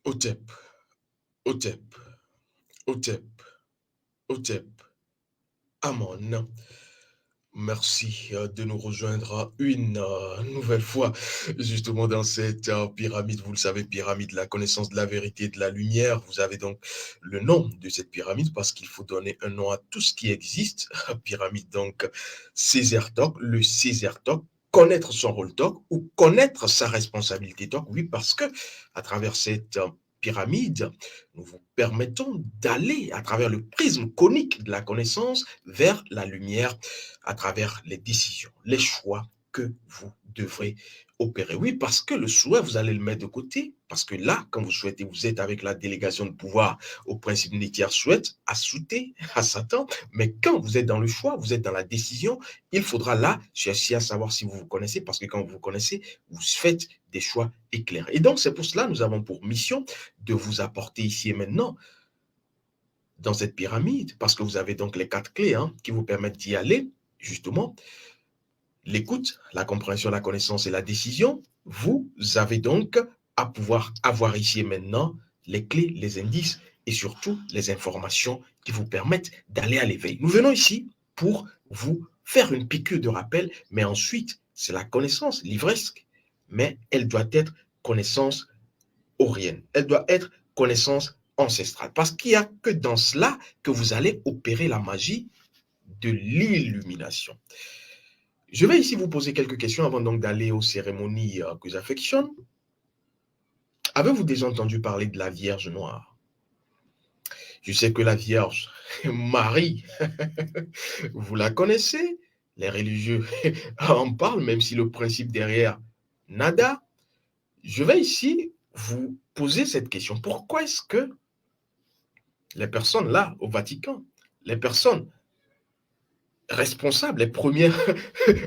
Hotep, Hotep, Hotep, Hotep, Amon. Merci de nous rejoindre une nouvelle fois, justement dans cette pyramide. Vous le savez, pyramide de la connaissance de la vérité et de la lumière. Vous avez donc le nom de cette pyramide parce qu'il faut donner un nom à tout ce qui existe. Pyramide, donc, Césaire Talk, le Césaire Talk. Connaître son rôle talk ou connaître sa responsabilité talk, oui, parce que à travers cette pyramide, nous vous permettons d'aller à travers le prisme conique de la connaissance vers la lumière à travers les décisions, les choix que vous devrez opérer. Oui, parce que le souhait, vous allez le mettre de côté, parce que là, quand vous souhaitez, vous êtes avec la délégation de pouvoir au principe unitaire souhaite, à souhaiter, à Satan, mais quand vous êtes dans le choix, vous êtes dans la décision, il faudra là chercher à savoir si vous vous connaissez, parce que quand vous vous connaissez, vous faites des choix éclairés. Et donc, c'est pour cela que nous avons pour mission de vous apporter ici et maintenant dans cette pyramide, parce que vous avez donc les 4 clés qui vous permettent d'y aller, justement, l'écoute, la compréhension, la connaissance et la décision, vous avez donc à pouvoir avoir ici et maintenant les clés, les indices et surtout les informations qui vous permettent d'aller à l'éveil. Nous venons ici pour vous faire une piqûre de rappel, mais ensuite, c'est la connaissance livresque, mais elle doit être connaissance aurienne. Elle doit être connaissance ancestrale, parce qu'il n'y a que dans cela que vous allez opérer la magie de l'illumination. Je vais ici vous poser quelques questions avant donc d'aller aux cérémonies que j'affectionne. Avez-vous déjà entendu parler de la Vierge noire? Je sais que la Vierge Marie, vous la connaissez. Les religieux en parlent, même si le principe derrière, nada. Je vais ici vous poser cette question. Pourquoi est-ce que les personnes là, au Vatican, les personnes responsables, les premières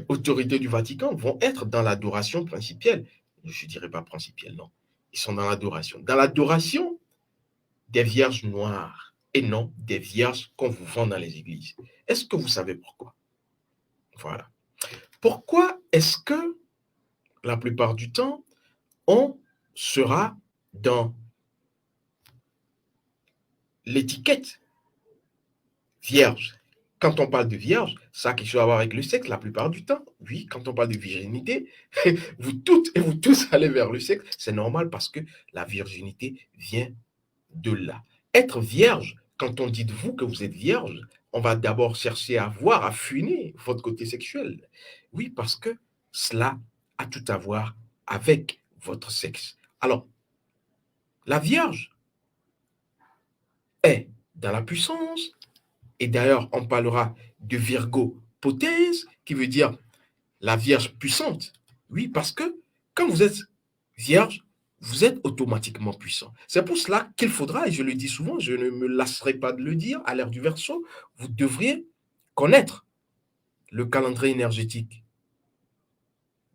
autorités du Vatican vont être dans l'adoration principielle? Je ne dirais pas principielle, non. Ils sont dans l'adoration. Dans l'adoration des vierges noires et non des vierges qu'on vous vend dans les églises. Est-ce que vous savez pourquoi? Voilà. Pourquoi est-ce que la plupart du temps, on sera dans l'étiquette vierge? Quand on parle de vierge, ça a quelque chose à voir avec le sexe la plupart du temps. Oui, quand on parle de virginité, vous toutes et vous tous allez vers le sexe. C'est normal parce que la virginité vient de là. Être vierge, quand on dit de vous que vous êtes vierge, on va d'abord chercher à voir, à fuiner votre côté sexuel. Oui, parce que cela a tout à voir avec votre sexe. Alors, la vierge est dans la puissance, et d'ailleurs, on parlera de Virgo potens, qui veut dire la Vierge puissante. Oui, parce que quand vous êtes vierge, vous êtes automatiquement puissant. C'est pour cela qu'il faudra, et je le dis souvent, je ne me lasserai pas de le dire, à l'ère du Verseau, vous devriez connaître le calendrier énergétique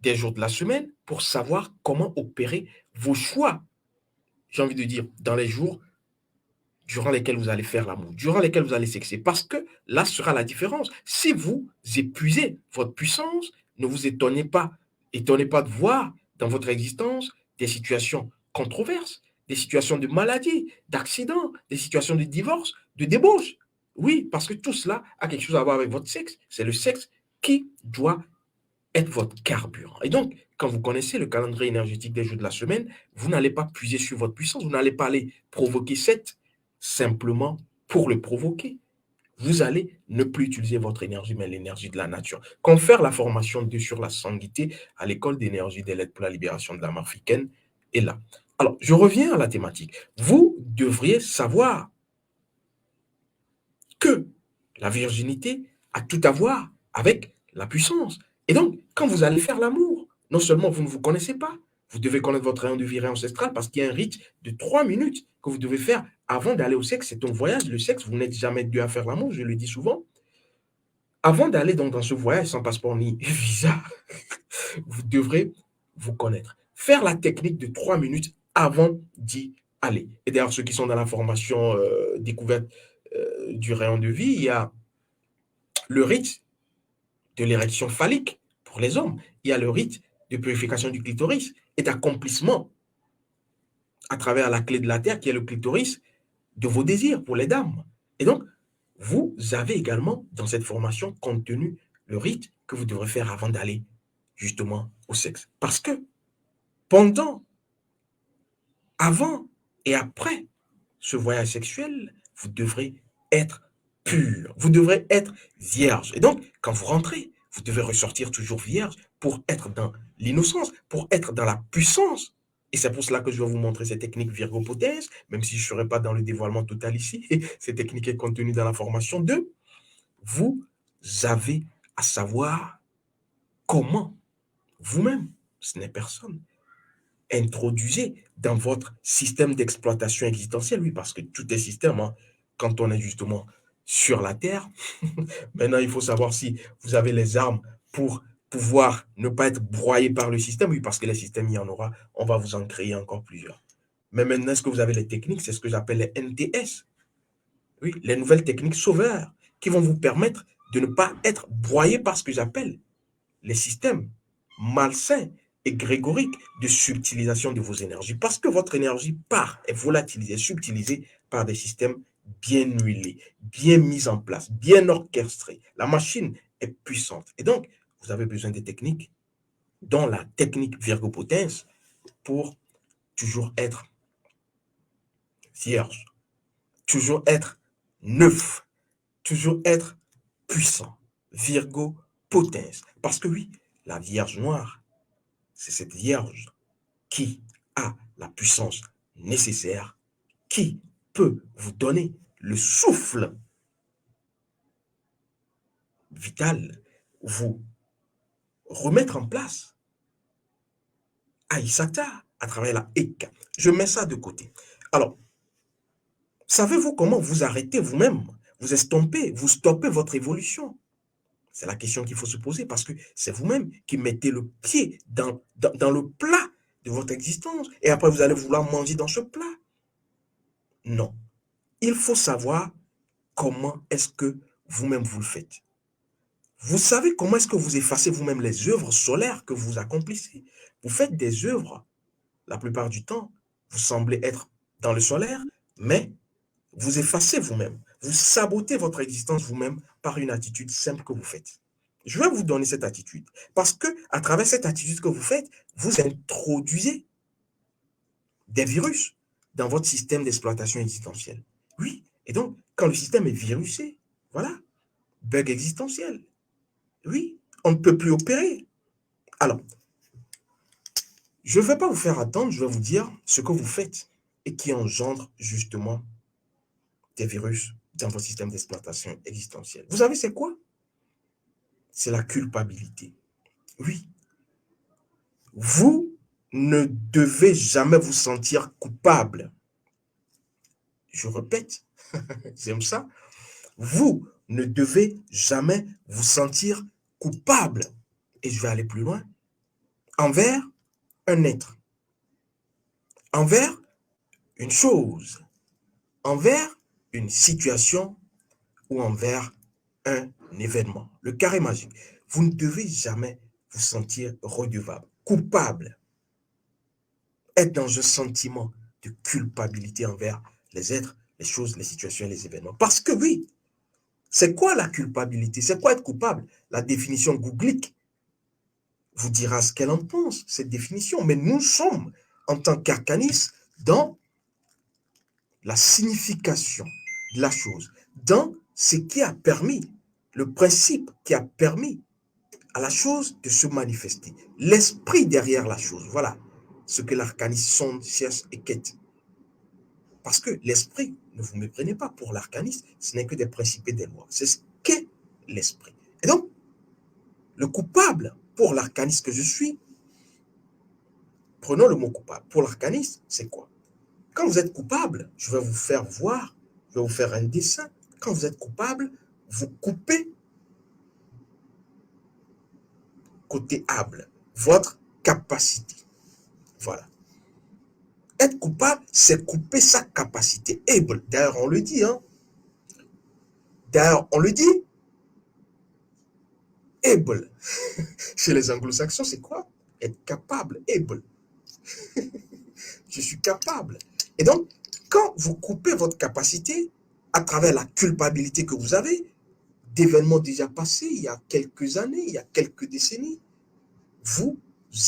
des jours de la semaine pour savoir comment opérer vos choix, j'ai envie de dire, dans les jours durant lesquels vous allez faire l'amour, durant lesquels vous allez sexer. Parce que là sera la différence. Si vous épuisez votre puissance, ne vous étonnez pas de voir dans votre existence des situations controverses, des situations de maladie, d'accident, des situations de divorce, de débauche. Oui, parce que tout cela a quelque chose à voir avec votre sexe. C'est le sexe qui doit être votre carburant. Et donc, quand vous connaissez le calendrier énergétique des jours de la semaine, vous n'allez pas puiser sur votre puissance, vous n'allez pas aller provoquer cette simplement pour le provoquer. Vous allez ne plus utiliser votre énergie, mais l'énergie de la nature. Confère la formation 2 sur la sanguité à l'école d'énergie des lettres pour la libération de l'âme africaine est là. Alors, je reviens à la thématique. Vous devriez savoir que la virginité a tout à voir avec la puissance. Et donc, quand vous allez faire l'amour, non seulement vous ne vous connaissez pas, vous devez connaître votre rayon de virée ancestral parce qu'il y a un rite de 3 minutes que vous devez faire avant d'aller au sexe. C'est un voyage, le sexe, vous n'êtes jamais deux à faire l'amour, je le dis souvent. Avant d'aller donc dans ce voyage sans passeport ni visa, vous devrez vous connaître. Faire la technique de 3 minutes avant d'y aller. Et d'ailleurs, ceux qui sont dans la formation découverte du rayon de vie, il y a le rite de l'érection phallique pour les hommes. Il y a le rite de purification du clitoris et d'accomplissement à travers la clé de la terre qui est le clitoris de vos désirs pour les dames. Et donc, vous avez également dans cette formation contenu le rite que vous devrez faire avant d'aller justement au sexe. Parce que pendant, avant et après ce voyage sexuel, vous devrez être pur, vous devrez être vierge. Et donc, quand vous rentrez, vous devez ressortir toujours vierge pour être dans l'innocence, pour être dans la puissance. Et c'est pour cela que je vais vous montrer cette technique virgopothèse, même si je ne serai pas dans le dévoilement total ici. Cette technique est contenue dans la formation 2. Vous avez à savoir comment vous-même, ce n'est personne, introduisez dans votre système d'exploitation existentielle. Oui, parce que tout est système. Hein. Quand on est justement sur la Terre, maintenant, il faut savoir si vous avez les armes pour pouvoir ne pas être broyé par le système. Oui, parce que les systèmes, il y en aura. On va vous en créer encore plusieurs. Mais maintenant, est-ce que vous avez les techniques? C'est ce que j'appelle les NTS. Oui, les nouvelles techniques sauveurs qui vont vous permettre de ne pas être broyé par ce que j'appelle les systèmes malsains et grégoriques de subtilisation de vos énergies. Parce que votre énergie part, est volatilisée, subtilisée par des systèmes bien huilés, bien mis en place, bien orchestrés. La machine est puissante. Et donc, vous avez besoin des techniques, dont la technique Virgopotens, pour toujours être vierge, toujours être neuf, toujours être puissant. Virgo potens. Parce que oui, la Vierge noire, c'est cette Vierge qui a la puissance nécessaire, qui peut vous donner le souffle vital, vous remettre en place Aïsata à travers la Eka. Je mets ça de côté. Alors, savez-vous comment vous arrêtez vous-même, vous estompez, vous stoppez votre évolution? C'est la question qu'il faut se poser parce que c'est vous-même qui mettez le pied dans le plat de votre existence et après vous allez vouloir manger dans ce plat. Non. Il faut savoir comment est-ce que vous-même vous le faites. Vous savez comment est-ce que vous effacez vous-même les œuvres solaires que vous accomplissez. Vous faites des œuvres, la plupart du temps, vous semblez être dans le solaire, mais vous effacez vous-même. Vous sabotez votre existence vous-même par une attitude simple que vous faites. Je vais vous donner cette attitude. Parce que, à travers cette attitude que vous faites, vous introduisez des virus dans votre système d'exploitation existentielle. Oui. Et donc, quand le système est virusé, voilà, bug existentiel. Oui, on ne peut plus opérer. Alors, je ne vais pas vous faire attendre, je vais vous dire ce que vous faites et qui engendre justement des virus dans votre système d'exploitation existentielle. Vous savez, c'est quoi? C'est la culpabilité. Oui, vous ne devez jamais vous sentir coupable. Je répète, j'aime ça. Vous ne devez jamais vous sentir coupable. Et je vais aller plus loin. Envers un être, envers une chose, envers une situation ou envers un événement. Le carré magique. Vous ne devez jamais vous sentir redevable, coupable, être dans un sentiment de culpabilité envers les êtres, les choses, les situations et les événements. Parce que oui, c'est quoi la culpabilité? C'est quoi être coupable? La définition googlique vous dira ce qu'elle en pense, cette définition. Mais nous sommes, en tant qu'arcanistes, dans la signification de la chose, dans ce qui a permis, le principe qui a permis à la chose de se manifester, l'esprit derrière la chose. Voilà ce que l'arcaniste sonde, cherche et quête. Parce que l'esprit, ne vous méprenez pas, pour l'arcaniste, ce n'est que des principes et des lois. C'est ce qu'est l'esprit. Et donc, le coupable, pour l'arcaniste que je suis, prenons le mot coupable. Pour l'arcaniste, c'est quoi? Quand vous êtes coupable, je vais vous faire voir, je vais vous faire un dessin. Quand vous êtes coupable, vous coupez côté able, votre capacité. Voilà. Être coupable, c'est couper sa capacité. Able, d'ailleurs, on le dit, hein. D'ailleurs, on le dit. Able. Chez les anglo-saxons, c'est quoi? Être capable, able. Je suis capable. Et donc, quand vous coupez votre capacité à travers la culpabilité que vous avez d'événements déjà passés il y a quelques années, il y a quelques décennies, vous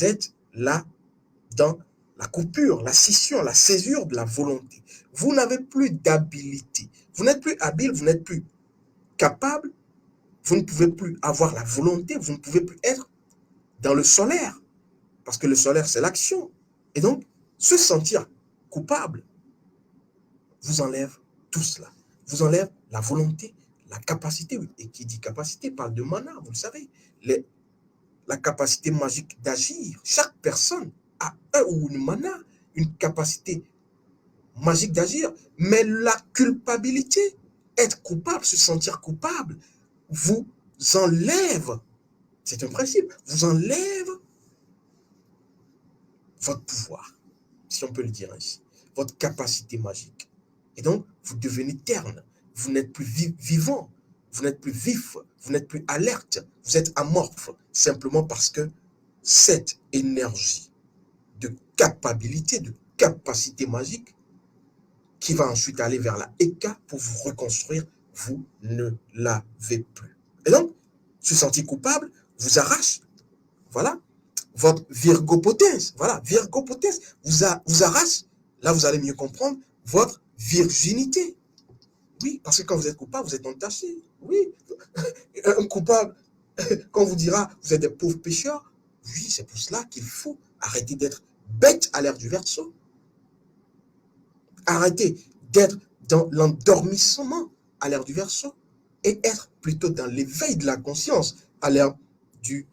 êtes là dans la coupure, la scission, la césure de la volonté. Vous n'avez plus d'habilité. Vous n'êtes plus habile, vous n'êtes plus capable, vous ne pouvez plus avoir la volonté, vous ne pouvez plus être dans le solaire. Parce que le solaire, c'est l'action. Et donc, se sentir coupable vous enlève tout cela. Vous enlève la volonté, la capacité. Et qui dit capacité parle de mana, vous le savez. La capacité magique d'agir. Chaque personne a un ou une mana, une capacité magique d'agir. Mais la culpabilité, être coupable, se sentir coupable, vous enlève, c'est un principe, vous enlève votre pouvoir, si on peut le dire ainsi, votre capacité magique. Et donc, vous devenez terne, vous n'êtes plus vivant, vous n'êtes plus vif, vous n'êtes plus alerte, vous êtes amorphe, simplement parce que cette énergie de capacité, de capacité magique, qui va ensuite aller vers la Eka pour vous reconstruire, vous ne l'avez plus. Et donc, se sentir coupable vous arrache, voilà, votre virgopotence, voilà, virgopotence vous arrache, là vous allez mieux comprendre, votre virginité. Oui, parce que quand vous êtes coupable, vous êtes entaché. Oui, un coupable, quand on vous dira, vous êtes des pauvres pécheurs, oui, c'est pour cela qu'il faut arrêter d'être bête à l'ère du Verseau. Arrêter d'être dans l'endormissement à l'ère du Verseau et être plutôt dans l'éveil de la conscience à l'ère du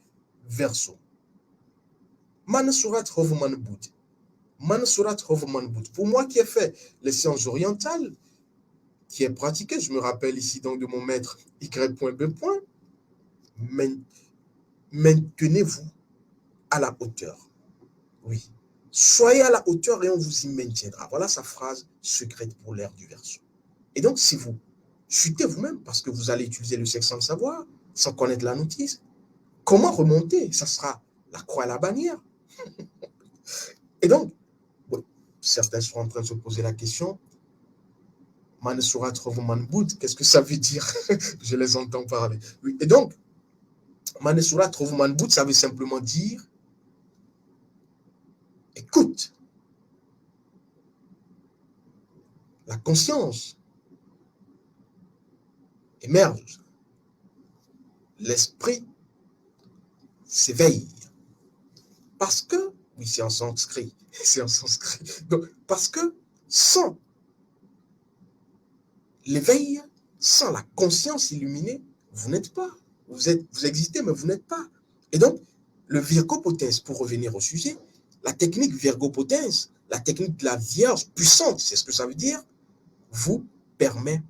Verseau. Mansurat Hovman Boud. Mansurat Hovman Boud. Pour moi qui ai fait les sciences orientales, qui est pratiqué, je me rappelle ici donc de mon maître Y.B. Maintenez-vous à la hauteur. Oui. Soyez à la hauteur et on vous y maintiendra. Voilà sa phrase secrète pour l'ère du Verseau. Et donc, si vous chutez vous-même, parce que vous allez utiliser le sexe sans le savoir, sans connaître la notice, comment remonter? Ça sera la croix à la bannière. Et donc, bon, certains sont en train de se poser la question, Mansurat Hovman Boud, qu'est-ce que ça veut dire? Je les entends parler. Oui. Et donc, Mansurat Hovman Boud, ça veut simplement dire écoute. La conscience émerge. L'esprit s'éveille. Parce que, oui, c'est en sanskrit, c'est en sanskrit. Donc, parce que sans l'éveil, sans la conscience illuminée, vous n'êtes pas. Vous existez, mais vous n'êtes pas. Et donc, le virgopotence, pour revenir au sujet, la technique virgopotence, la technique de la Vierge puissante, c'est ce que ça veut dire, vous permet,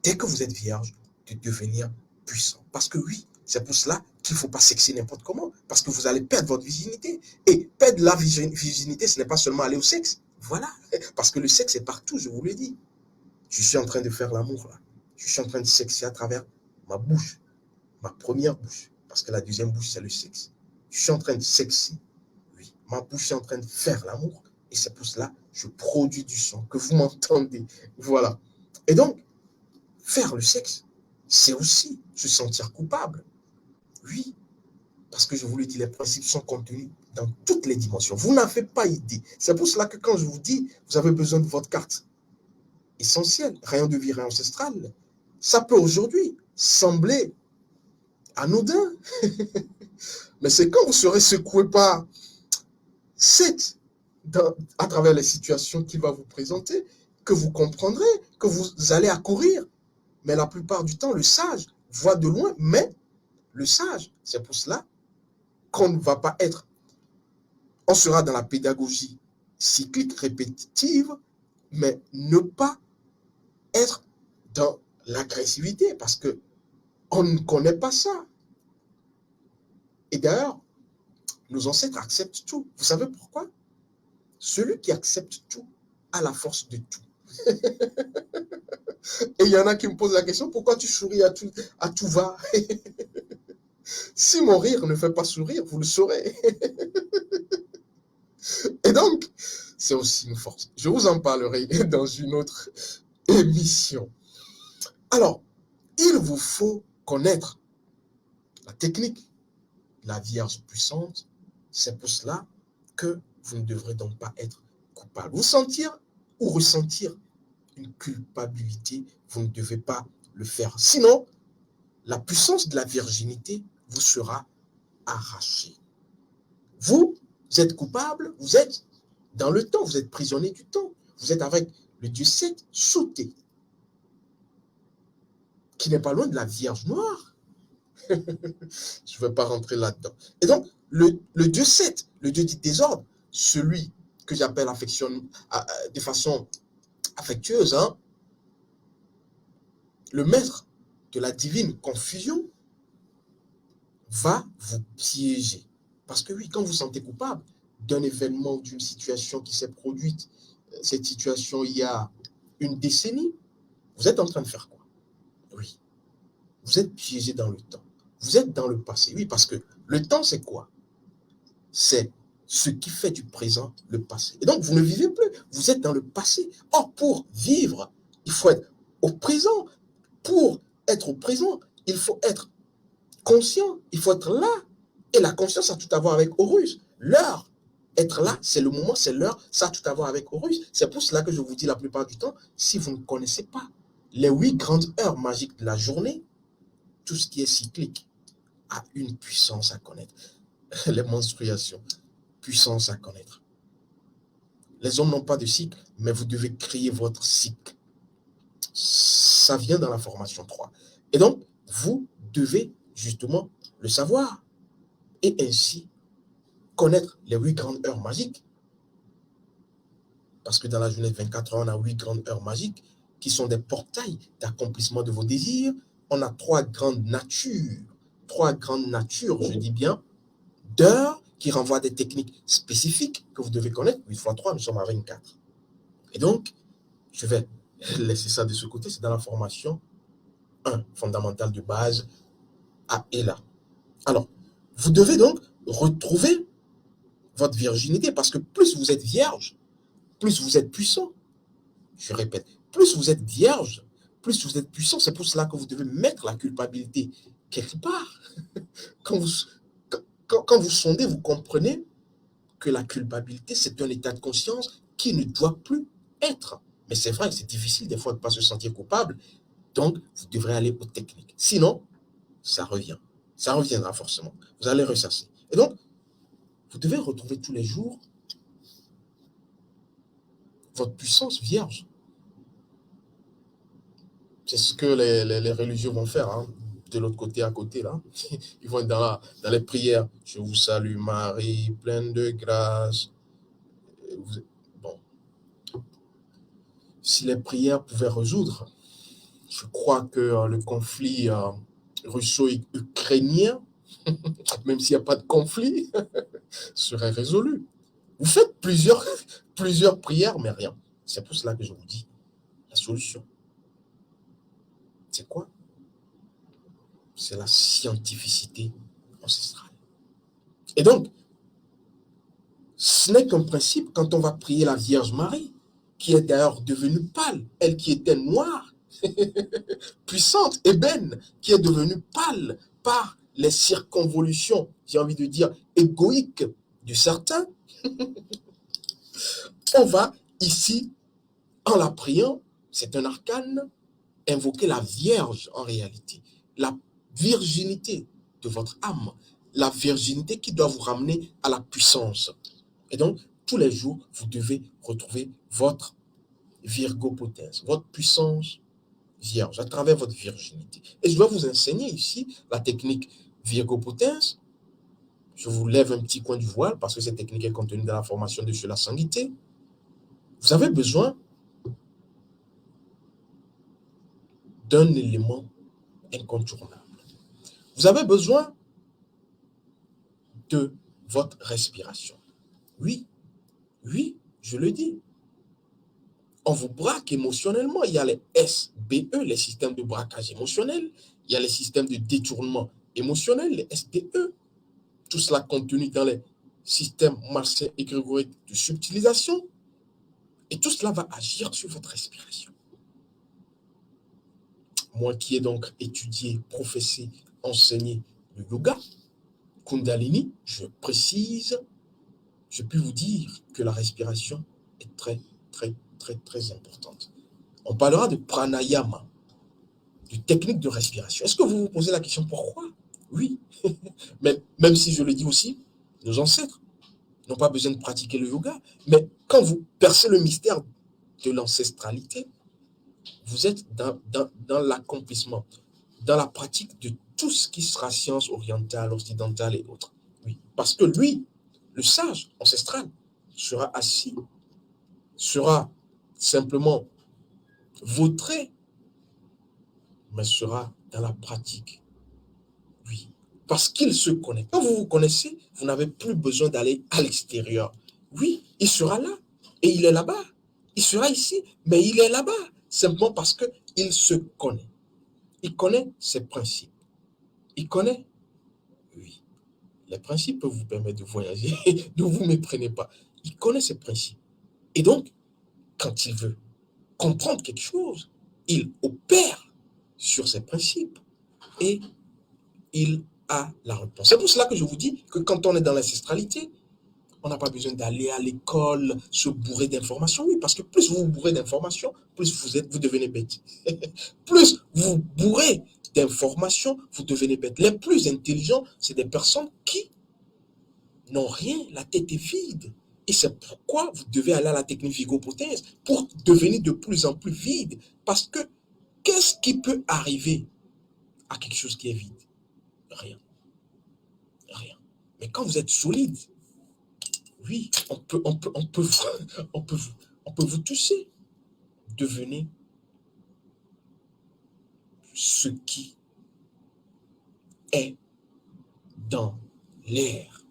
dès que vous êtes vierge, de devenir puissant. Parce que oui, c'est pour cela qu'il ne faut pas sexer n'importe comment, parce que vous allez perdre votre virginité. Et perdre la virginité, ce n'est pas seulement aller au sexe. Voilà, parce que le sexe est partout, je vous le dis. Je suis en train de faire l'amour là. Je suis en train de sexer à travers ma bouche, ma première bouche, parce que la deuxième bouche, c'est le sexe. Je suis en train de sexer. Oui, ma bouche est en train de faire l'amour, et c'est pour cela que je produis du son, que vous m'entendez. Voilà. Et donc, faire le sexe, c'est aussi se sentir coupable. Oui, parce que je vous le dis, les principes sont contenus dans toutes les dimensions. Vous n'avez pas idée. C'est pour cela que quand je vous dis, vous avez besoin de votre carte essentielle, rayon de vie, rayon ancestral, ça peut aujourd'hui sembler anodin. Mais c'est quand vous serez secoué par cette, à travers les situations qu'il va vous présenter, que vous comprendrez, que vous allez accourir. Mais la plupart du temps, le sage voit de loin, mais le sage, c'est pour cela qu'on ne va pas être, on sera dans la pédagogie cyclique, répétitive, mais ne pas être dans l'agressivité, parce que on ne connaît pas ça. Et d'ailleurs, nos ancêtres acceptent tout. Vous savez pourquoi? Celui qui accepte tout a la force de tout. Et il y en a qui me posent la question, pourquoi tu souris à tout va? Si mon rire ne fait pas sourire, vous le saurez. Et donc, c'est aussi une force. Je vous en parlerai dans une autre émission. Alors, il vous faut connaître la technique, la Vierge puissante. C'est pour cela que vous ne devrez donc pas être coupable. Vous sentir ou ressentir une culpabilité, vous ne devez pas le faire. Sinon, la puissance de la virginité vous sera arrachée. Vous êtes coupable, vous êtes dans le temps, vous êtes prisonnier du temps. Vous êtes avec le Dieu 7 sauté, qui n'est pas loin de la Vierge noire. Je ne vais pas rentrer là-dedans. Et donc, le Dieu 7, le Dieu du désordre, celui que j'appelle de façon affectueuse, hein, le maître de la divine confusion, va vous piéger. Parce que oui, quand vous vous sentez coupable d'un événement, d'une situation qui s'est produite, cette situation il y a une décennie, vous êtes en train de faire quoi? Oui, vous êtes piégé dans le temps. Vous êtes dans le passé. Oui, parce que le temps, c'est quoi? C'est ce qui fait du présent le passé. Et donc, vous ne vivez plus. Vous êtes dans le passé. Or, pour vivre, il faut être au présent. Pour être au présent, il faut être conscient. Il faut être là. Et la conscience a tout à voir avec Horus. L'heure, être là, c'est le moment, c'est l'heure, ça a tout à voir avec Horus. C'est pour cela que je vous dis la plupart du temps, si vous ne connaissez pas les 8 grandes heures magiques de la journée, tout ce qui est cyclique a une puissance à connaître. Les menstruations, puissance à connaître. Les hommes n'ont pas de cycle, mais vous devez créer votre cycle. Ça vient dans la formation 3. Et donc, vous devez justement le savoir. Et ainsi, connaître les 8 grandes heures magiques. Parce que dans la journée de 24 heures, on a 8 grandes heures magiques qui sont des portails d'accomplissement de vos désirs. On a 3 grandes natures. 3 grandes natures, je dis bien, d'heures qui renvoient à des techniques spécifiques que vous devez connaître. 8 fois 3, nous sommes à 24. Et donc, je vais laisser ça de ce côté. C'est dans la formation 1, fondamentale de base, à et là. Alors, vous devez donc retrouver votre virginité parce que plus vous êtes vierge, plus vous êtes puissant. Je répète, plus vous êtes vierge, plus vous êtes puissant. C'est pour cela que vous devez mettre la culpabilité quelque part. Quand vous sondez, vous comprenez que la culpabilité, c'est un état de conscience qui ne doit plus être. Mais c'est vrai que c'est difficile des fois de ne pas se sentir coupable. Donc, vous devrez aller aux techniques. Sinon, ça revient. Ça reviendra forcément. Vous allez ressasser. Et donc, vous devez retrouver tous les jours votre puissance vierge. C'est ce que les religieux vont faire, hein, de l'autre côté à côté, là. Ils vont être dans les prières. Je vous salue Marie, pleine de grâce. Bon, si les prières pouvaient résoudre, je crois que le conflit russo-ukrainien, même s'il n'y a pas de conflit, serait résolu. Vous faites plusieurs prières, mais rien. C'est pour cela que je vous dis, la solution, c'est quoi? C'est la scientificité ancestrale. Et donc, ce n'est qu'un principe quand on va prier la Vierge Marie, qui est d'ailleurs devenue pâle, elle qui était noire, puissante, ébène, qui est devenue pâle par les circonvolutions, j'ai envie de dire, égoïques de certains. On va ici, en la priant, c'est un arcane, invoquer la Vierge en réalité, la virginité de votre âme, la virginité qui doit vous ramener à la puissance. Et donc, tous les jours, vous devez retrouver votre virgopotence, votre puissance vierge, à travers votre virginité. Et je dois vous enseigner ici la technique virgopotence. Je vous lève un petit coin du voile parce que cette technique est contenue dans la formation de la sanguité. Vous avez besoin d'un élément incontournable. Vous avez besoin de votre respiration. Oui, oui, je le dis. On vous braque émotionnellement. Il y a les SBE, les systèmes de braquage émotionnel. Il y a les systèmes de détournement émotionnel, les SDE. Tout cela contenu dans les systèmes martiens et grégoriques de subtilisation. Et tout cela va agir sur votre respiration. Moi qui ai donc étudié, professé, enseigné le yoga, Kundalini, je précise, je peux vous dire que la respiration est très, très, très, très importante. On parlera de pranayama, de technique de respiration. Est-ce que vous vous posez la question pourquoi? Oui, même si je le dis aussi, nos ancêtres n'ont pas besoin de pratiquer le yoga, mais quand vous percez le mystère de l'ancestralité, vous êtes dans l'accomplissement, dans la pratique de tout ce qui sera science orientale, occidentale et autres. Oui, parce que lui, le sage ancestral, sera assis, sera simplement vautré, mais sera dans la pratique. Oui, parce qu'il se connaît. Quand vous vous connaissez, vous n'avez plus besoin d'aller à l'extérieur. Oui, il sera là et il est là-bas. Il sera ici, mais il est là-bas, simplement parce qu'il se connaît. Il connaît ses principes. Il connaît, oui, les principes peuvent vous permettre de voyager, ne vous méprenez pas. Il connaît ses principes. Et donc, quand il veut comprendre quelque chose, il opère sur ses principes et il a la réponse. C'est pour cela que je vous dis que quand on est dans l'ancestralité, on n'a pas besoin d'aller à l'école, se bourrer d'informations. Oui, parce que plus vous vous bourrez d'informations, plus vous devenez bête. Plus vous bourrez d'informations, vous devenez bête. Les plus intelligents, c'est des personnes qui n'ont rien, la tête est vide. Et c'est pourquoi vous devez aller à la technique vigopothèse pour devenir de plus en plus vide. Parce que qu'est-ce qui peut arriver à quelque chose qui est vide? Rien. Rien. Mais quand vous êtes solide, oui, on peut vous toucher. Devenez ce qui est dans l'air.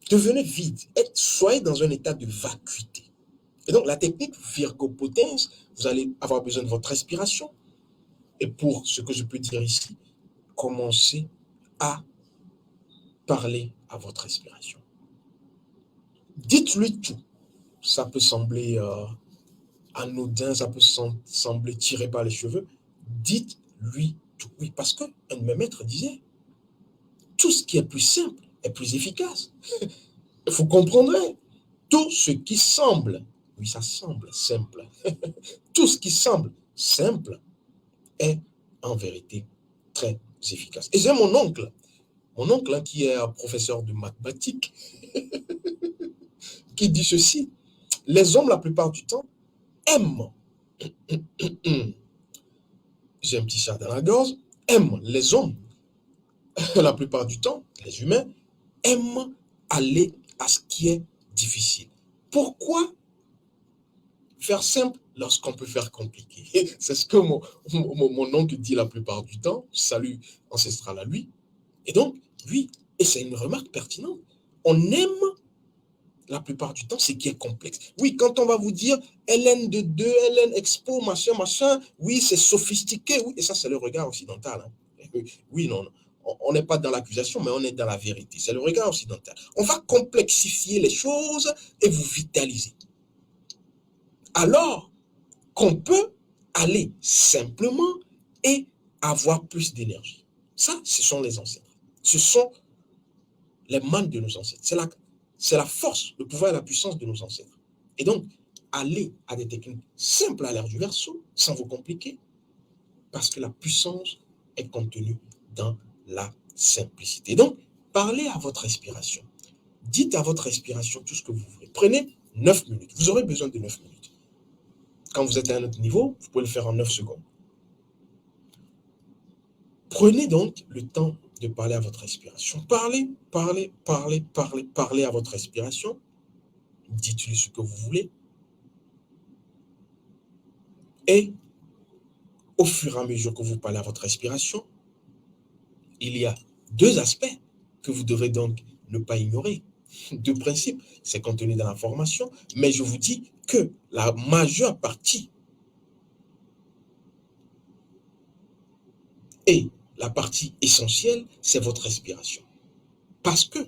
Devenez vide. Soyez dans un état de vacuité. Et donc, la technique virgopotence, vous allez avoir besoin de votre respiration. Et pour ce que je peux dire ici, commencez à parler à votre respiration. Dites-lui tout. Ça peut sembler anodin, ça peut sembler tiré par les cheveux. Dites-lui tout. Oui, parce qu'un de mes maîtres disait, tout ce qui est plus simple est plus efficace. Vous comprendrez. Tout ce qui semble, oui, ça semble simple. Tout ce qui semble simple est en vérité très efficace. Et j'ai mon oncle qui est un professeur de mathématiques, qui dit ceci, les hommes la plupart du temps aiment, j'ai un petit chat dans la gorge, aiment les hommes, la plupart du temps, les humains, aiment aller à ce qui est difficile. Pourquoi faire simple lorsqu'on peut faire compliqué? C'est ce que mon oncle dit la plupart du temps. Salut ancestral à lui. Et donc, oui, et c'est une remarque pertinente. On aime la plupart du temps ce qui est complexe. Oui, quand on va vous dire LN de 2, LN Expo, machin, oui, c'est sophistiqué. Oui, et ça, c'est le regard occidental. Hein. Oui, non. On n'est pas dans l'accusation, mais on est dans la vérité. C'est le regard occidental. On va complexifier les choses et vous vitaliser. Alors qu'on peut aller simplement et avoir plus d'énergie. Ça, ce sont les ancêtres. Ce sont les manes de nos ancêtres. C'est la force, le pouvoir et la puissance de nos ancêtres. Et donc, allez à des techniques simples à l'ère du Verseau, sans vous compliquer, parce que la puissance est contenue dans la simplicité. Donc, parlez à votre respiration. Dites à votre respiration tout ce que vous voulez. Prenez 9 minutes. Vous aurez besoin de 9 minutes. Quand vous êtes à un autre niveau, vous pouvez le faire en 9 secondes. Prenez donc le temps de parler à votre respiration. Parlez à votre respiration. Dites-lui ce que vous voulez. Et au fur et à mesure que vous parlez à votre respiration, il y a deux aspects que vous devrez donc ne pas ignorer. Deux principes, c'est contenu dans la formation, mais je vous dis que la majeure partie et la partie essentielle, c'est votre respiration. Parce que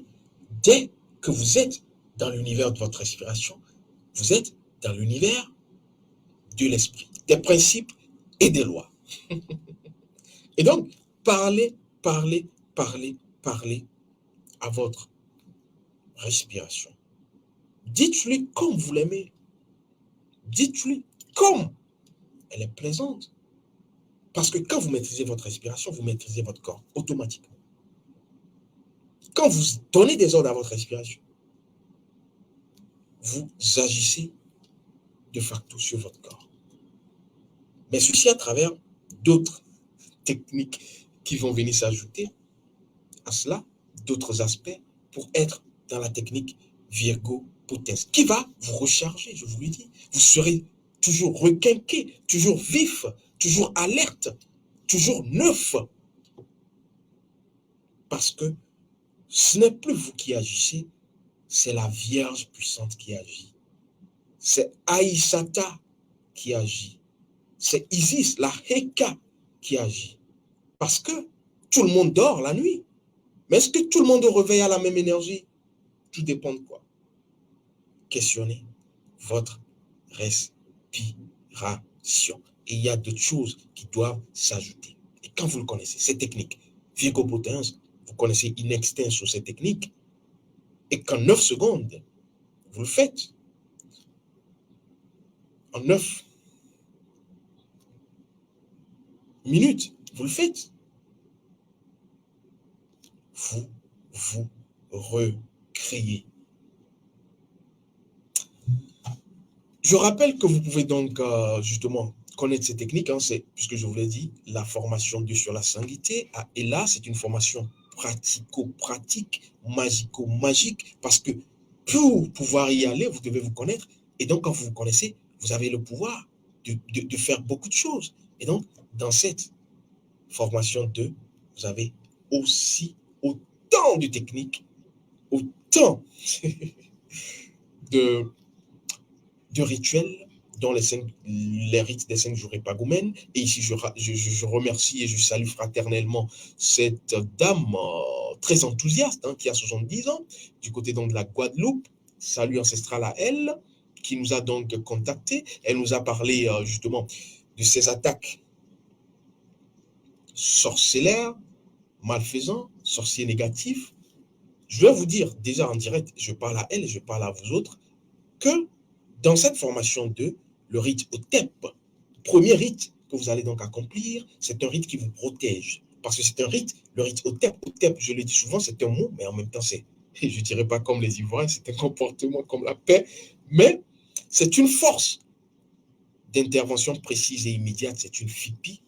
dès que vous êtes dans l'univers de votre respiration, vous êtes dans l'univers de l'esprit, des principes et des lois. Et donc, parlez, parlez, parlez, parlez à votre respiration. Dites-lui comme vous l'aimez. Dites-lui comme elle est plaisante. Parce que quand vous maîtrisez votre respiration, vous maîtrisez votre corps automatiquement. Quand vous donnez des ordres à votre respiration, vous agissez de facto sur votre corps. Mais ceci à travers d'autres techniques qui vont venir s'ajouter à cela, d'autres aspects pour être dans la technique Virgo Potens, qui va vous recharger, je vous l'ai dit. Vous serez toujours requinqué, toujours vif, toujours alerte, toujours neuf. Parce que ce n'est plus vous qui agissez, c'est la Vierge puissante qui agit. C'est Aïsata qui agit. C'est Isis, la Heka, qui agit. Parce que tout le monde dort la nuit. Mais est-ce que tout le monde réveille à la même énergie? Tout dépend de quoi? Questionnez votre respiration. Et il y a d'autres choses qui doivent s'ajouter. Et quand vous le connaissez, ces techniques, Virgo Potens, vous connaissez in extenso ces techniques, et qu'en 9 secondes, vous le faites. En 9 minutes, vous le faites. Vous recréez. Je rappelle que vous pouvez donc justement connaître ces techniques, hein, puisque je vous l'ai dit, la formation 2 sur la sanguité. Et là, c'est une formation pratico-pratique, magico-magique, parce que pour pouvoir y aller, vous devez vous connaître. Et donc, quand vous vous connaissez, vous avez le pouvoir de faire beaucoup de choses. Et donc, dans cette formation 2, vous avez aussi autant de techniques, autant de rituels, dont les rites des 5 jours épagomènes. Et ici, je remercie et je salue fraternellement cette dame très enthousiaste, hein, qui a 70 ans, du côté donc de la Guadeloupe. Salut ancestral à elle, qui nous a donc contactés. Elle nous a parlé justement de ces attaques sorcellaires, malfaisants, sorciers négatifs. Je vais vous dire, déjà en direct, je parle à elle et je parle à vous autres, que dans cette formation 2, le rite Otep, premier rite que vous allez donc accomplir, c'est un rite qui vous protège. Parce que c'est un rite, le rite Otep, je le dis souvent, c'est un mot, mais en même temps, c'est, je ne dirais pas comme les Ivoiriens, c'est un comportement comme la paix, mais c'est une force d'intervention précise et immédiate, c'est une fipi.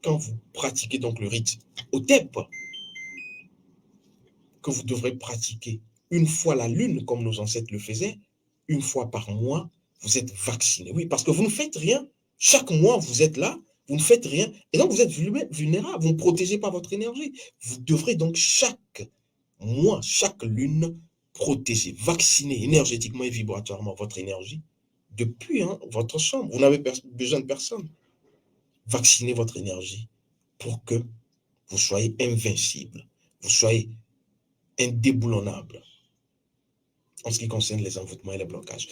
Quand vous pratiquez donc le rite Otep, que vous devrez pratiquer une fois la lune, comme nos ancêtres le faisaient, une fois par mois, vous êtes vacciné. Oui, parce que vous ne faites rien. Chaque mois, vous êtes là, vous ne faites rien. Et donc, vous êtes vulnérable. Vous ne protégez pas votre énergie. Vous devrez donc chaque mois, chaque lune, protéger, vacciner énergétiquement et vibratoirement votre énergie depuis votre chambre. Vous n'avez besoin de personne. Vaccinez votre énergie pour que vous soyez invincible. Vous soyez indéboulonnable en ce qui concerne les envoûtements et les blocages.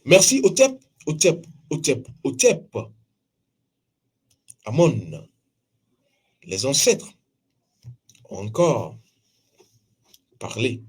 Merci, Otep, Otep, Otep, Otep. Amon, les ancêtres ont encore parlé